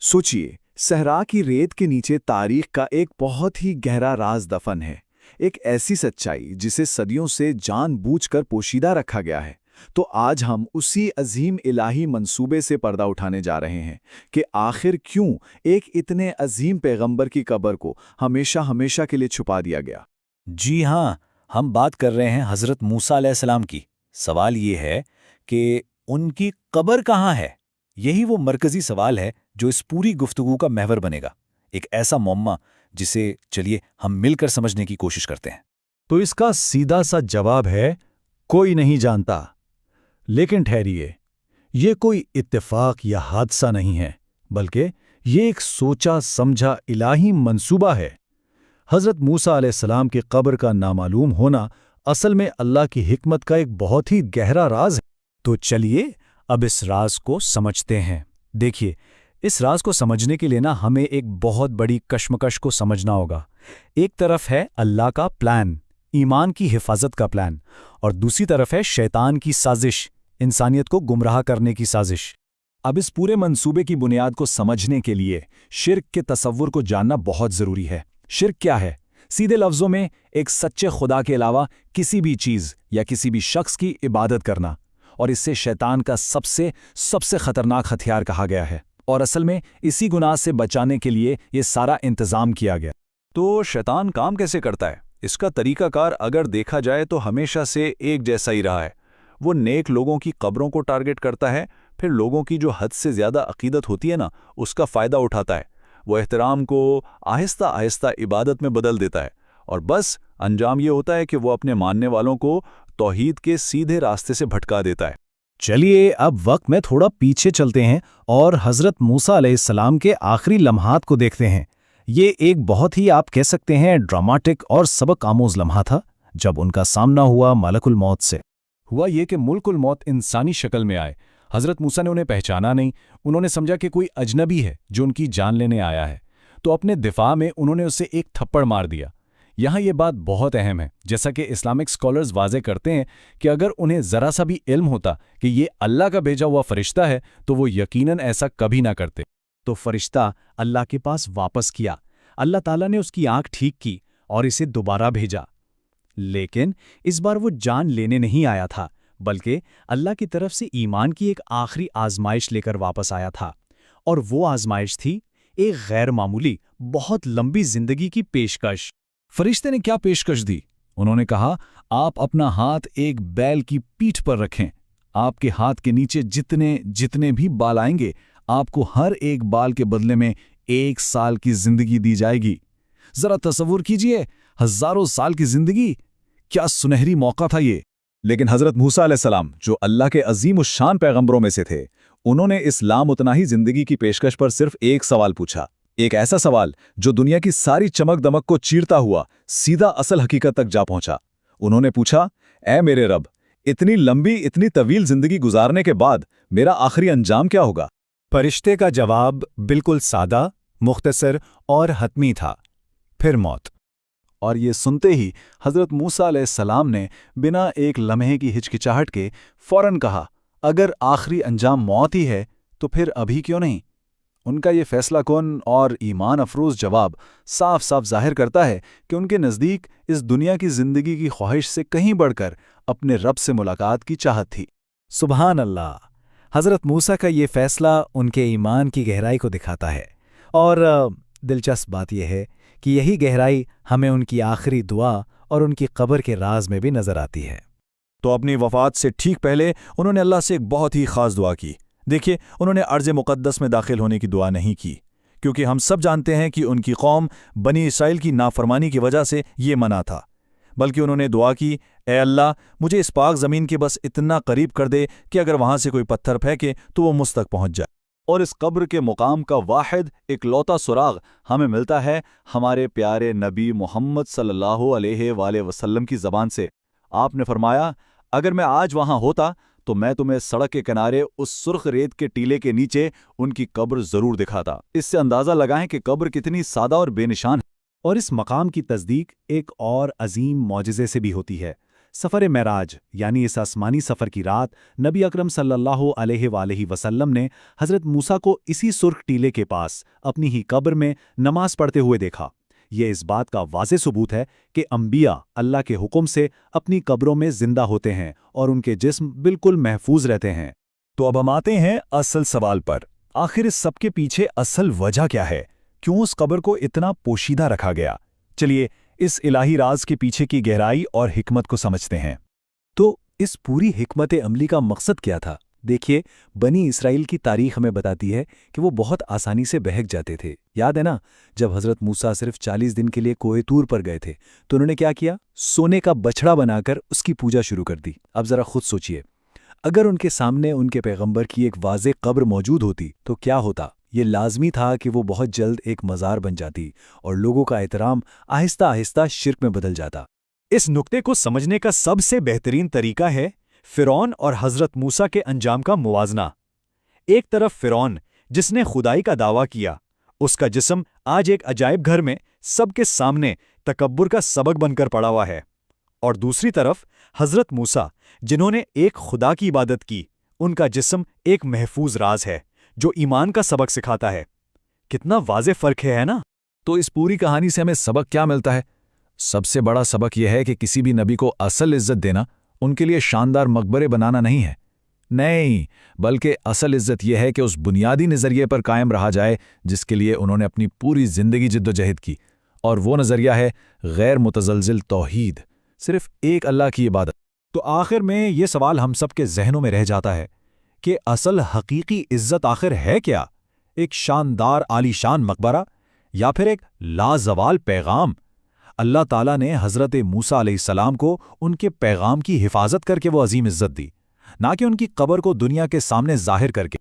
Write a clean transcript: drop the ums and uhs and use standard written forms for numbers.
सोचिए, सहरा की रेत के नीचे तारीख का एक बहुत ही गहरा राज दफन है। एक ऐसी सच्चाई जिसे सदियों से जानबूझकर पोशीदा रखा गया है। तो आज हम उसी अजीम इलाही मंसूबे से पर्दा उठाने जा रहे हैं कि आखिर क्यों एक इतने अजीम पैगंबर की कब्र को हमेशा हमेशा के लिए छुपा दिया गया। जी हाँ, हम बात कर रहे हैं हज़रत मूसा अलैहिस्सलाम की। सवाल ये है कि उनकी कब्र कहाँ है? यही वो मरकज़ी सवाल है जो इस पूरी गुफ्तगू का महवर बनेगा। एक ऐसा मुअम्मा जिसे चलिए हम मिलकर समझने की कोशिश करते हैं। तो इसका सीधा सा जवाब है, कोई नहीं जानता। लेकिन ठहरिए, ये कोई इत्तेफाक या हादसा नहीं है, बल्कि ये एक सोचा समझा इलाही मंसूबा है। हज़रत मूसा अलैहिस्सलाम की कब्र का नामालूम होना असल में अल्लाह की हिकमत का एक बहुत ही गहरा राज है। तो चलिए अब इस राज को समझते हैं। देखिए, इस राज को समझने के लिए ना हमें एक बहुत बड़ी कश्मकश को समझना होगा। एक तरफ है अल्लाह का प्लान, ईमान की हिफाजत का प्लान, और दूसरी तरफ है शैतान की साजिश, इंसानियत को गुमराह करने की साजिश। अब इस पूरे मंसूबे की बुनियाद को समझने के लिए शिर्क के तसव्वुर को जानना बहुत ज़रूरी है। शिर्क क्या है? सीधे लफ्ज़ों में एक सच्चे खुदा के अलावा किसी भी चीज़ या किसी भी शख्स की इबादत करना, और इससे शैतान का सबसे ख़तरनाक हथियार कहा गया है। और असल में इसी गुनाह से बचाने के लिए ये सारा इंतज़ाम किया गया। तो शैतान काम कैसे करता है? इसका तरीकाकार अगर देखा जाए तो हमेशा से एक जैसा ही रहा है। वो नेक लोगों की कब्रों को टारगेट करता है, फिर लोगों की जो हद से ज़्यादा अकीदत होती है ना, उसका फ़ायदा उठाता है। वो एहतराम को आहिस्ता आहिस्ता इबादत में बदल देता है, और बस अंजाम ये होता है कि वो अपने मानने वालों को तौहीद के सीधे रास्ते से भटका देता है। चलिए अब वक्त में थोड़ा पीछे चलते हैं और हज़रत मूसा अलैहिस्सलाम के आखिरी लम्हात को देखते हैं। ये एक बहुत ही, आप कह सकते हैं, ड्रामाटिक और सबक आमोज लम्हा था जब उनका सामना हुआ मलकुल मौत से। हुआ ये कि मुल्कुल मौत इंसानी शक्ल में आए। हज़रत मूसा ने उन्हें पहचाना नहीं। उन्होंने समझा कि कोई अजनबी है जो उनकी जान लेने आया है, तो अपने दिफा में उन्होंने उसे एक थप्पड़ मार दिया। यहाँ ये बात बहुत अहम है, जैसा कि इस्लामिक स्कॉलर्स वाज़े करते हैं कि अगर उन्हें ज़रा सा भी इल्म होता कि ये अल्लाह का भेजा हुआ फरिश्ता है तो वो यकीनन ऐसा कभी ना करते। तो फरिश्ता अल्लाह के पास वापस किया। अल्लाह ताला ने उसकी आंख ठीक की और इसे दोबारा भेजा। लेकिन इस बार वो जान लेने नहीं आया था, बल्कि अल्लाह की तरफ से ईमान की एक आखिरी आजमाइश लेकर वापस आया था। और वो आजमाइश थी एक गैर मामूली, बहुत लंबी जिंदगी की पेशकश। फरिश्ते ने क्या पेशकश दी? उन्होंने कहा, आप अपना हाथ एक बैल की पीठ पर रखें। आपके हाथ के नीचे जितने जितने भी बाल आएंगे, आपको हर एक बाल के बदले में 1 साल की जिंदगी दी जाएगी। जरा तसव्वुर कीजिए, हजारों साल की जिंदगी। क्या सुनहरी मौका था ये। लेकिन हज़रत मूसा अलैहिस्सलाम, जो अल्लाह के अजीम उश शान पैगंबरों में से थे, उन्होंने इस लामुतनाही जिंदगी की पेशकश पर सिर्फ एक सवाल पूछा। एक ऐसा सवाल जो दुनिया की सारी चमक दमक को चीरता हुआ सीधा असल हकीकत तक जा पहुंचा। उन्होंने पूछा, ऐ मेरे रब, इतनी लंबी, इतनी तवील जिंदगी गुजारने के बाद मेरा आखिरी अंजाम क्या होगा? फरिश्ते का जवाब बिल्कुल सादा, मुख्तसर और हतमी था, फिर मौत। और ये सुनते ही हज़रत मूसा अलैहिस्सलाम ने बिना एक लम्हे की हिचकिचाहट के फौरन कहा, अगर आखिरी अंजाम मौत ही है तो फिर अभी क्यों नहीं? उनका ये फैसला कौन और ईमान अफरोज़ जवाब साफ साफ जाहिर करता है कि उनके नज़दीक इस दुनिया की ज़िंदगी की ख्वाहिश से कहीं बढ़कर अपने रब से मुलाकात की चाहत थी। सुबहान अल्लाह। हज़रत मूसा का ये फैसला उनके ईमान की गहराई को दिखाता है। और दिलचस्प बात यह है कि यही गहराई हमें उनकी आखिरी दुआ और उनकी कब्र के राज में भी नज़र आती है। तो अपनी वफ़ात से ठीक पहले उन्होंने अल्लाह से एक बहुत ही ख़ास दुआ की। देखिए, उन्होंने अर्ज़ मुक़द्दस में दाखिल होने की दुआ नहीं की, क्योंकि हम सब जानते हैं कि उनकी कौम बनी इसराइल की नाफरमानी की वजह से ये मना था। बल्कि उन्होंने दुआ की, ए अल्लाह, मुझे इस पाक ज़मीन के बस इतना करीब कर दे कि अगर वहाँ से कोई पत्थर फेंके तो वो मुझ तक पहुँच जाए। और इस कब्र के मुकाम का वाहिद इकलौता सुराग हमें मिलता है हमारे प्यारे नबी मोहम्मद सल्लल्लाहु अलैहि वसल्लम की ज़बान से। आपने फरमाया, अगर मैं आज वहाँ होता तो मैं तुम्हें सड़क के किनारे उस सुर्ख रेत के टीले के नीचे उनकी कब्र ज़रूर दिखाता। इससे अंदाज़ा लगाएं कि कब्र कितनी सादा और बेनिशान है। और इस मकाम की तस्दीक एक और अजीम मौजिज़े से भी होती है। سفر معراج یعنی اس آسمانی سفر کی رات نبی اکرم صلی اللہ علیہ وآلہ وسلم نے حضرت موسیٰ کو اسی سرخ ٹیلے کے پاس اپنی ہی قبر میں نماز پڑھتے ہوئے دیکھا۔ یہ اس بات کا واضح ثبوت ہے کہ انبیاء اللہ کے حکم سے اپنی قبروں میں زندہ ہوتے ہیں اور ان کے جسم بالکل محفوظ رہتے ہیں۔ تو اب ہم آتے ہیں اصل سوال پر، آخر اس سب کے پیچھے اصل وجہ کیا ہے؟ کیوں اس قبر کو اتنا پوشیدہ رکھا گیا؟ چلیے اس الہی راز کے پیچھے کی گہرائی اور حکمت کو سمجھتے ہیں۔ تو اس پوری حکمت عملی کا مقصد کیا تھا؟ دیکھیے، بنی اسرائیل کی تاریخ ہمیں بتاتی ہے کہ وہ بہت آسانی سے بہک جاتے تھے۔ یاد ہے نا، جب حضرت موسیٰ صرف 40 دن کے لیے کوہ طور پر گئے تھے تو انہوں نے کیا کیا؟ سونے کا بچڑا بنا کر اس کی پوجا شروع کر دی۔ اب ذرا خود سوچئے، اگر ان کے سامنے ان کے پیغمبر کی ایک واضح قبر موجود ہوتی تو کیا ہوتا؟ یہ لازمی تھا کہ وہ بہت جلد ایک مزار بن جاتی اور لوگوں کا احترام آہستہ آہستہ شرک میں بدل جاتا۔ اس نقطے کو سمجھنے کا سب سے بہترین طریقہ ہے فرعون اور حضرت موسیٰ کے انجام کا موازنہ۔ ایک طرف فرعون جس نے خدائی کا دعویٰ کیا، اس کا جسم آج ایک عجائب گھر میں سب کے سامنے تکبر کا سبق بن کر پڑا ہوا ہے، اور دوسری طرف حضرت موسیٰ جنہوں نے ایک خدا کی عبادت کی، ان کا جسم ایک محفوظ راز ہے جو ایمان کا سبق سکھاتا ہے۔ کتنا واضح فرق ہے نا؟ تو اس پوری کہانی سے ہمیں سبق کیا ملتا ہے؟ سب سے بڑا سبق یہ ہے کہ کسی بھی نبی کو اصل عزت دینا ان کے لیے شاندار مقبرے بنانا نہیں ہے، نہیں، بلکہ اصل عزت یہ ہے کہ اس بنیادی نظریے پر قائم رہا جائے جس کے لیے انہوں نے اپنی پوری زندگی جدوجہد کی، اور وہ نظریہ ہے غیر متزلزل توحید، صرف ایک اللہ کی عبادت۔ تو آخر میں یہ سوال ہم سب کے ذہنوں میں رہ جاتا ہے کہ اصل حقیقی عزت آخر ہے کیا؟ ایک شاندار عالی شان مقبرہ یا پھر ایک لازوال پیغام؟ اللہ تعالیٰ نے حضرت موسیٰ علیہ السلام کو ان کے پیغام کی حفاظت کر کے وہ عظیم عزت دی، نہ کہ ان کی قبر کو دنیا کے سامنے ظاہر کر کے۔